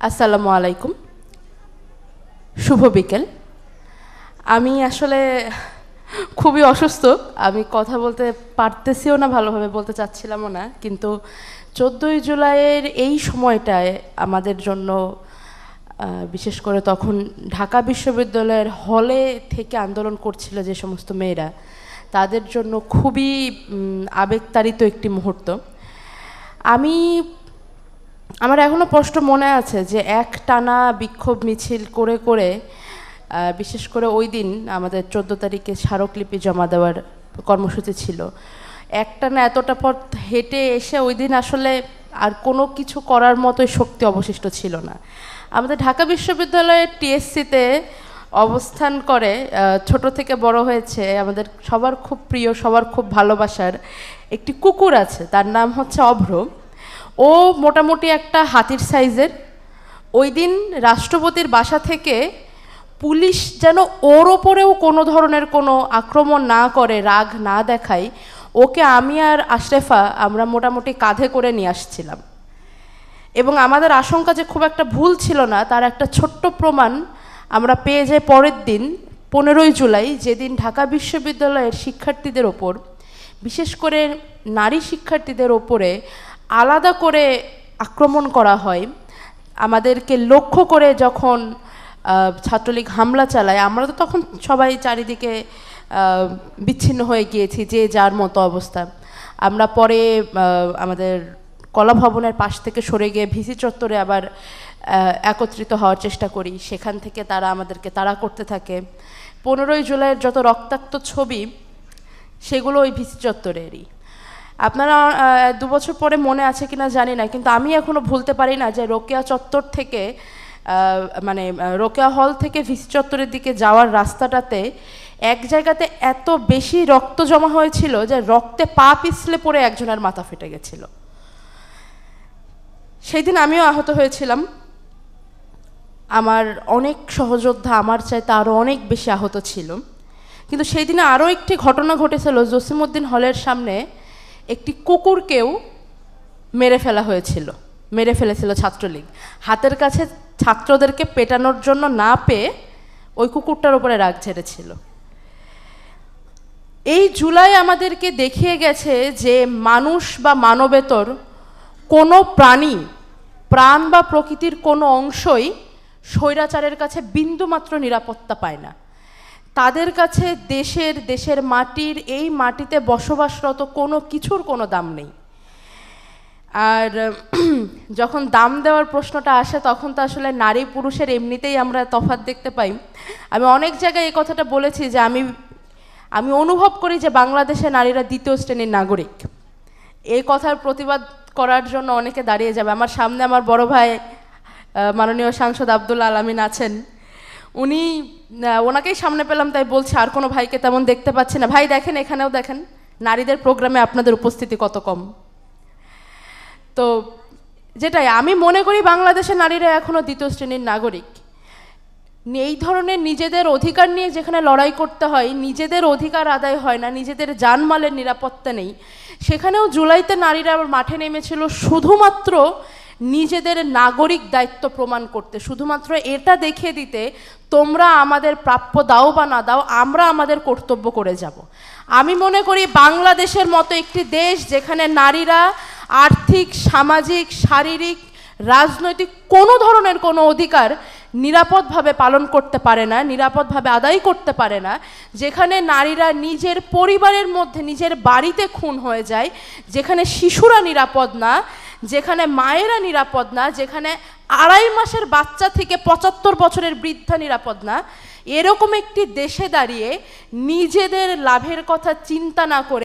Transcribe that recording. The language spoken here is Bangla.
আসসালামু আলাইকুম, শুভ বিকেল। আমি আসলে খুবই অসুস্থ। আমি কথা বলতে পারতেছিও না, ভালোভাবে বলতে চাচ্ছিলামও না, কিন্তু 14ই জুলাইয়ের এই সময়টায় আমাদের জন্য বিশেষ করে তখন ঢাকা বিশ্ববিদ্যালয়ের হলে থেকে আন্দোলন করছিল যে সমস্ত মেয়েরা, তাদের জন্য খুবই আবেগতাড়িত একটি মুহূর্ত। আমার এখনও স্পষ্ট মনে আছে যে একটানা বিক্ষোভ মিছিল করে করে বিশেষ করে ওই দিন আমাদের 14 তারিখে স্মারকলিপি জমা দেওয়ার কর্মসূচি ছিল। একটানা এতটা পথ হেঁটে এসে ওই দিন আসলে আর কোনো কিছু করার মতোই শক্তি অবশিষ্ট ছিল না। আমাদের ঢাকা বিশ্ববিদ্যালয়ের টিএসসিতে অবস্থান করে ছোট থেকে বড় হয়েছে আমাদের সবার খুব প্রিয়, সবার খুব ভালোবাসার একটি কুকুর আছে, তার নাম হচ্ছে অভ্র। ও মোটামুটি একটা হাতির সাইজের। ওই দিন রাষ্ট্রপতির বাসা থেকে পুলিশ যেন ওর ওপরেও কোনো ধরনের কোনো আক্রমণ না করে, রাগ না দেখায়, ওকে আমি আর আশরেফা আমরা মোটামুটি কাঁধে করে নিয়ে আসছিলাম। এবং আমাদের আশঙ্কা যে খুব একটা ভুল ছিল না তার একটা ছোট্ট প্রমাণ আমরা পেয়ে যাই পরের দিন 15ই জুলাই, যেদিন ঢাকা বিশ্ববিদ্যালয়ের শিক্ষার্থীদের ওপর, বিশেষ করে নারী শিক্ষার্থীদের ওপরে আলাদা করে আক্রমণ করা হয়। আমাদেরকে লক্ষ্য করে যখন ছাত্রলীগ হামলা চালায়, আমরা তো তখন সবাই চারিদিকে বিচ্ছিন্ন হয়ে গিয়েছি, যে যার মতো অবস্থা। আমরা পরে আমাদের কলা ভবনের পাশ থেকে সরে গিয়ে ভিসি চত্বরে আবার একত্রিত হওয়ার চেষ্টা করি। সেখান থেকে তারা আমাদেরকে তাড়া করতে থাকে। 15ই জুলাইয়ের যত রক্তাক্ত ছবি সেগুলো ওই ভিসি চত্বরেরই। আপনারা 2 বছর পরে মনে আছে কিনা জানি না, কিন্তু আমি এখনো ভুলতে পারি না যে রোকেয়া চত্বর থেকে রোকেয়া হল থেকে ভিসি চত্বরের দিকে যাওয়ার রাস্তাটাতে এক জায়গাতে এত বেশি রক্ত জমা হয়েছিল যে রক্তে পা পিছলে পড়ে একজনের মাথা ফেটে গেছিল। সেই দিন আমিও আহত হয়েছিলাম। আমার অনেক সহযোদ্ধা আমার চাইতে আরও অনেক বেশি আহত ছিল। কিন্তু সেই দিনে আরও একটি ঘটনা ঘটেছিল, জসিমউদ্দিন হলের সামনে একটি কুকুরকেও মেরে ফেলেছিল ছাত্রলীগ। হাতের কাছে ছাত্রদেরকে পেটানোর জন্য না পেয়ে ওই কুকুরটার উপরে রাগ ঝেড়েছিল। এই জুলাই আমাদেরকে দেখিয়ে গেছে যে মানুষ বা মানবেতর কোনো প্রাণ বা প্রকৃতির কোনো অংশই স্বৈরাচারের কাছে বিন্দুমাত্র নিরাপত্তা পায় না। তাদের কাছে দেশের মাটির, এই মাটিতে বসবাসরত কোনো কিছুর কোনো দাম নেই। আর যখন দাম দেওয়ার প্রশ্নটা আসে তখন তো আসলে নারী পুরুষের এমনিতেই আমরা তফাৎ দেখতে পাই। আমি অনেক জায়গায় এই কথাটা বলেছি যে আমি অনুভব করি যে বাংলাদেশে নারীরা দ্বিতীয় শ্রেণীর নাগরিক। এই কথার প্রতিবাদ করার জন্য অনেকে দাঁড়িয়ে যাবে। আমার সামনে আমার বড় ভাই মাননীয় সাংসদ আব্দুল আলামিন আছেন। ওনাকেই সামনে পেলাম, তাই বলছি আর কোনো ভাইকে তেমন দেখতে পাচ্ছি না। ভাই দেখেন, এখানেও দেখেন নারীদের প্রোগ্রামে আপনাদের উপস্থিতি কত কম। তো যেটাই আমি মনে করি, বাংলাদেশের নারীরা এখনও দ্বিতীয় শ্রেণীর নাগরিক। এই ধরনের নিজেদের অধিকার নিয়ে যেখানে লড়াই করতে হয়, নিজেদের অধিকার আদায় হয় না, নিজেদের জানমালের নিরাপত্তা নেই, সেখানেও জুলাইতে নারীরা মাঠে নেমেছিল শুধুমাত্র নিজেদের নাগরিক দায়িত্ব প্রমাণ করতে, শুধুমাত্র এটা দেখিয়ে দিতে তোমরা আমাদের প্রাপ্য দাও বা না দাও, আমরা আমাদের কর্তব্য করে যাব। আমি মনে করি বাংলাদেশের মতো একটি দেশ যেখানে নারীরা আর্থিক, সামাজিক, শারীরিক, রাজনৈতিক কোনো ধরনের কোনো অধিকার নিরাপদভাবে পালন করতে পারে না, নিরাপদভাবে আদায় করতে পারে না, যেখানে নারীরা নিজের পরিবারের মধ্যে নিজের বাড়িতে খুন হয়ে যায়, যেখানে শিশুরা নিরাপদ না, যেখানে মায়েরা নিরাপদ না, যেখানে 2.5 মাসের বাচ্চা থেকে 75 বছরের বৃদ্ধা নিরাপদ না, এরকম একটি দেশে দাঁড়িয়ে নিজেদের লাভের কথা চিন্তা না করে